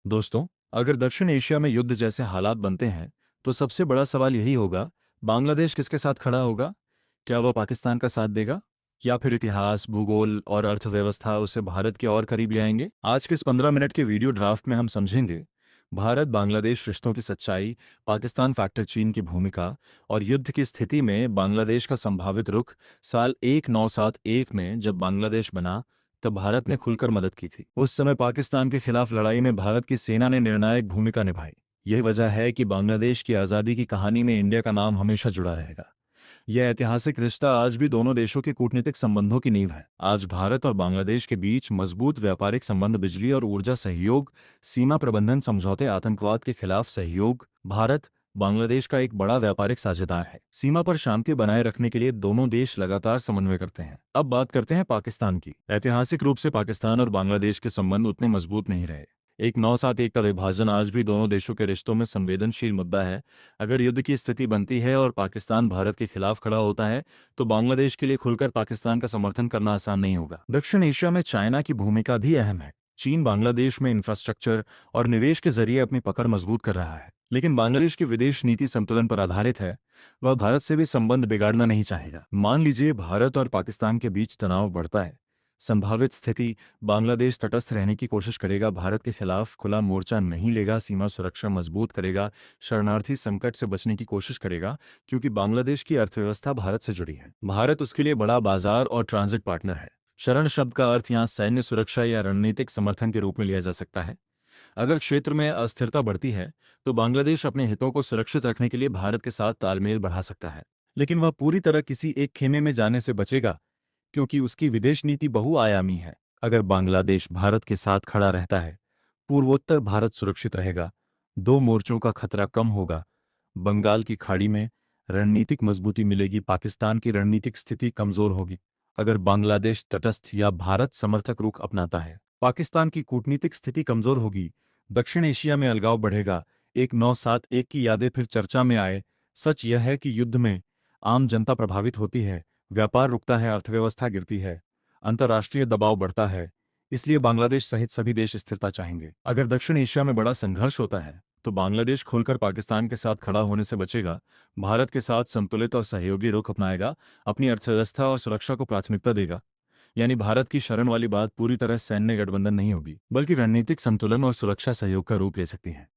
दोस्तों, अगर दक्षिण एशिया में युद्ध जैसे हालात बनते हैं, तो सबसे बड़ा सवाल यही होगा, बांग्लादेश किसके साथ खड़ा होगा? क्या वह पाकिस्तान का साथ देगा? या फिर इतिहास, भूगोल और अर्थव्यवस्था उसे भारत के और करीब ले आएंगे? आज के इस 15 मिनट के वीडियो ड्राफ्ट में हम समझेंगे भारत बांग्लादेश रिश्तों की सच्चाई, पाकिस्तान फैक्टर चीन की भूमिका और युद्ध की स्थिति में बांग्लादेश का संभावित रुख। साल 1971 में जब बांग्लादेश बना, तब भारत ने खुलकर मदद की थी। उस समय पाकिस्तान के खिलाफ लड़ाई में भारत की सेना ने निर्णायक भूमिका निभाई। यही वजह है कि बांग्लादेश की आज़ादी की कहानी में इंडिया का नाम हमेशा जुड़ा रहेगा। यह ऐतिहासिक रिश्ता आज भी दोनों देशों के कूटनीतिक संबंधों की नींव है। आज भारत और बांग्लादेश के बीच मजबूत व्यापारिक संबंध, बिजली और ऊर्जा सहयोग, सीमा प्रबंधन समझौते, आतंकवाद के खिलाफ सहयोग। भारत बांग्लादेश का एक बड़ा व्यापारिक साझेदार है। सीमा पर शांति बनाए रखने के लिए दोनों देश लगातार समन्वय करते हैं। अब बात करते हैं पाकिस्तान की। ऐतिहासिक रूप से पाकिस्तान और बांग्लादेश के संबंध उतने मजबूत नहीं रहे। एक 971 का विभाजन आज भी दोनों देशों के रिश्तों में संवेदनशील मुद्दा है। अगर युद्ध की स्थिति बनती है और पाकिस्तान भारत के खिलाफ खड़ा होता है, तो बांग्लादेश के लिए खुलकर पाकिस्तान का समर्थन करना आसान नहीं होगा। दक्षिण एशिया में चाइना की भूमिका भी अहम है। चीन बांग्लादेश में इंफ्रास्ट्रक्चर और निवेश के जरिए अपनी पकड़ मजबूत कर रहा है, लेकिन बांग्लादेश की विदेश नीति संतुलन पर आधारित है। वह भारत से भी संबंध बिगाड़ना नहीं चाहेगा। मान लीजिए भारत और पाकिस्तान के बीच तनाव बढ़ता है। संभावित स्थिति, बांग्लादेश तटस्थ रहने की कोशिश करेगा, भारत के खिलाफ खुला मोर्चा नहीं लेगा, सीमा सुरक्षा मजबूत करेगा, शरणार्थी संकट से बचने की कोशिश करेगा, क्योंकि बांग्लादेश की अर्थव्यवस्था भारत से जुड़ी है। भारत उसके लिए बड़ा बाजार और ट्रांजिट पार्टनर है। शरण शब्द का अर्थ यहाँ सैन्य सुरक्षा या रणनीतिक समर्थन के रूप में लिया जा सकता है। अगर क्षेत्र में अस्थिरता बढ़ती है, तो बांग्लादेश अपने हितों को सुरक्षित रखने के लिए भारत के साथ तालमेल बढ़ा सकता है, लेकिन वह पूरी तरह किसी एक खेमे में जाने से बचेगा, क्योंकि उसकी विदेश नीति बहुआयामी है। अगर बांग्लादेश भारत के साथ खड़ा रहता है, पूर्वोत्तर भारत सुरक्षित रहेगा, दो मोर्चों का खतरा कम होगा, बंगाल की खाड़ी में रणनीतिक मजबूती मिलेगी, पाकिस्तान की रणनीतिक स्थिति कमजोर होगी। अगर बांग्लादेश तटस्थ या भारत समर्थक रुख अपनाता है, पाकिस्तान की कूटनीतिक स्थिति कमजोर होगी, दक्षिण एशिया में अलगाव बढ़ेगा। 1971 की यादें फिर चर्चा में आए। सच यह है कि युद्ध में आम जनता प्रभावित होती है, व्यापार रुकता है, अर्थव्यवस्था गिरती है, अंतर्राष्ट्रीय दबाव बढ़ता है। इसलिए बांग्लादेश सहित सभी देश स्थिरता चाहेंगे। अगर दक्षिण एशिया में बड़ा संघर्ष होता है, तो बांग्लादेश खुलकर पाकिस्तान के साथ खड़ा होने से बचेगा, भारत के साथ संतुलित और सहयोगी रुख अपनाएगा, अपनी अर्थव्यवस्था और सुरक्षा को प्राथमिकता देगा। यानी भारत की शरण वाली बात पूरी तरह सैन्य गठबंधन नहीं होगी, बल्कि रणनीतिक संतुलन और सुरक्षा सहयोग का रूप ले सकती है।